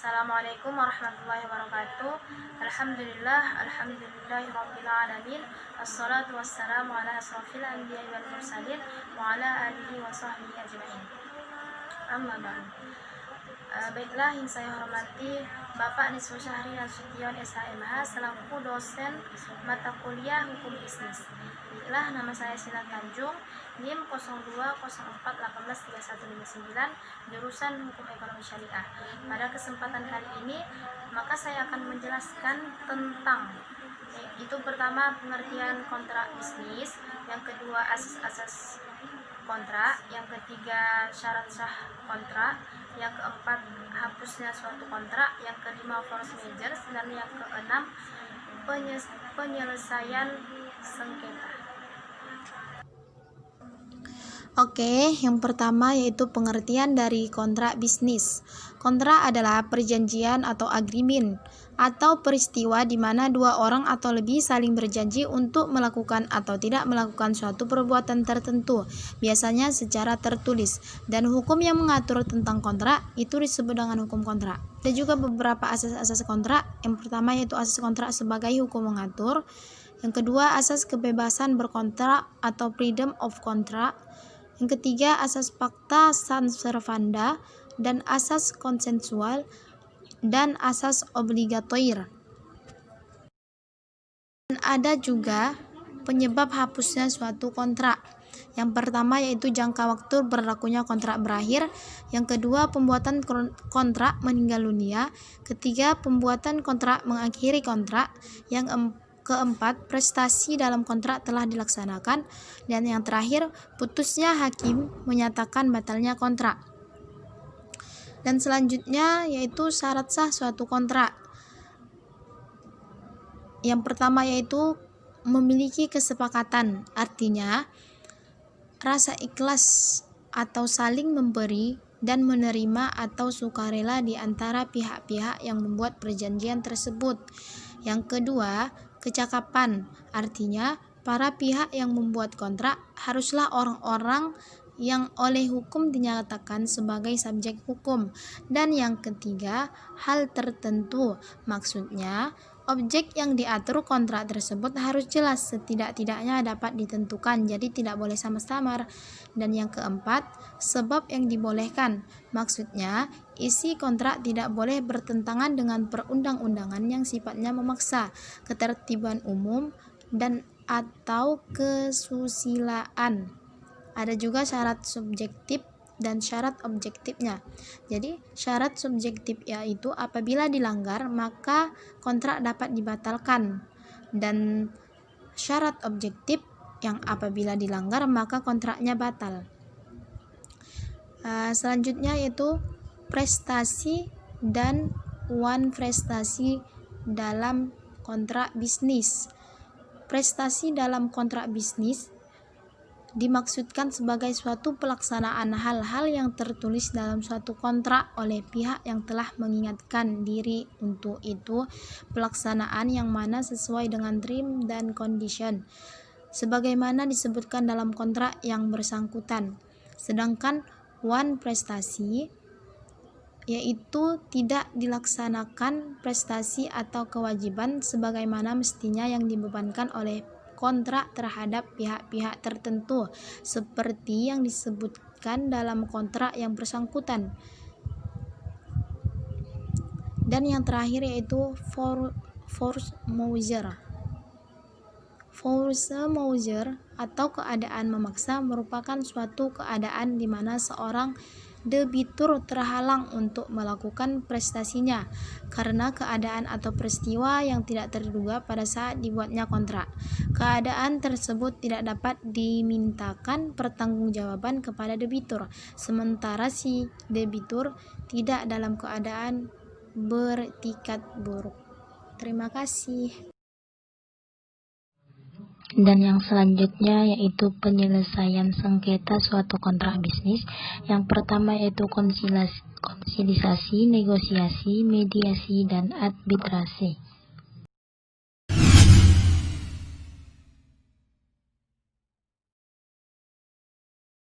Assalamualaikum warahmatullahi wabarakatuh. Alhamdulillahirabbil alamin. Assalatu wassalamu ala asrofil anbiya'i wal mursalin wa ala alihi wa sahbihi ajma'in. Amma ba'du. Baiklah, yang saya hormati Bapak Nisfu Syahri Nasution SHMH selaku dosen mata kuliah Hukum Bisnis. Baiklah, nama saya Sila Tanjung, NIM 0204183159, jurusan Hukum Ekonomi Syariah. Pada kesempatan kali ini, maka saya akan menjelaskan tentang itu pertama pengertian kontrak bisnis, yang kedua asas-asas kontrak, yang ketiga syarat sah kontrak, yang keempat hapusnya suatu kontrak, yang kelima force majeure, dan yang keenam penyelesaian sengketa. Oke, yang pertama yaitu pengertian dari kontrak bisnis. Kontrak adalah perjanjian atau agreement atau peristiwa di mana dua orang atau lebih saling berjanji untuk melakukan atau tidak melakukan suatu perbuatan tertentu, biasanya secara tertulis. Dan hukum yang mengatur tentang kontrak itu disebut dengan hukum kontrak. Ada juga beberapa asas-asas kontrak. Yang pertama yaitu asas kontrak sebagai hukum mengatur. Yang kedua, asas kebebasan berkontrak atau freedom of contract. Yang ketiga, asas pacta sunt servanda dan asas konsensual dan asas obligatoir. Dan ada juga penyebab hapusnya suatu kontrak. Yang pertama yaitu jangka waktu berlakunya kontrak berakhir. Yang kedua, pembuatan kontrak meninggal dunia. Ketiga, pembuatan kontrak mengakhiri kontrak. Yang keempat, prestasi dalam kontrak telah dilaksanakan. Dan yang terakhir, putusnya hakim menyatakan batalnya kontrak. Dan selanjutnya yaitu syarat sah suatu kontrak. Yang pertama yaitu memiliki kesepakatan, artinya rasa ikhlas atau saling memberi dan menerima atau sukarela di antara pihak-pihak yang membuat perjanjian tersebut. Yang kedua, kecakapan, artinya para pihak yang membuat kontrak haruslah orang-orang yang oleh hukum dinyatakan sebagai subjek hukum. Dan yang ketiga, hal tertentu, maksudnya objek yang diatur kontrak tersebut harus jelas, setidak-tidaknya dapat ditentukan, jadi tidak boleh samar-samar. Dan yang keempat, sebab yang dibolehkan, maksudnya isi kontrak tidak boleh bertentangan dengan perundang-undangan yang sifatnya memaksa, ketertiban umum, dan atau kesusilaan. Ada juga syarat subjektif dan syarat objektifnya. Jadi syarat subjektif yaitu apabila dilanggar maka kontrak dapat dibatalkan, dan syarat objektif yang apabila dilanggar maka kontraknya batal. Selanjutnya yaitu prestasi dan prestasi dalam kontrak bisnis. Prestasi dalam kontrak bisnis dimaksudkan sebagai suatu pelaksanaan hal-hal yang tertulis dalam suatu kontrak oleh pihak yang telah mengingatkan diri untuk itu, pelaksanaan yang mana sesuai dengan term dan condition sebagaimana disebutkan dalam kontrak yang bersangkutan. Sedangkan prestasi yaitu tidak dilaksanakan prestasi atau kewajiban sebagaimana mestinya yang dibebankan oleh kontrak terhadap pihak-pihak tertentu seperti yang disebutkan dalam kontrak yang bersangkutan. Dan yang terakhir yaitu force majeure. Force majeure atau keadaan memaksa merupakan suatu keadaan di mana seorang debitur terhalang untuk melakukan prestasinya karena keadaan atau peristiwa yang tidak terduga pada saat dibuatnya kontrak. Keadaan tersebut tidak dapat dimintakan pertanggungjawaban kepada debitur, sementara si debitur tidak dalam keadaan bertikat buruk. Terima kasih. Dan yang selanjutnya yaitu penyelesaian sengketa suatu kontrak bisnis. Yang pertama yaitu konsilisasi, negosiasi, mediasi, dan arbitrase.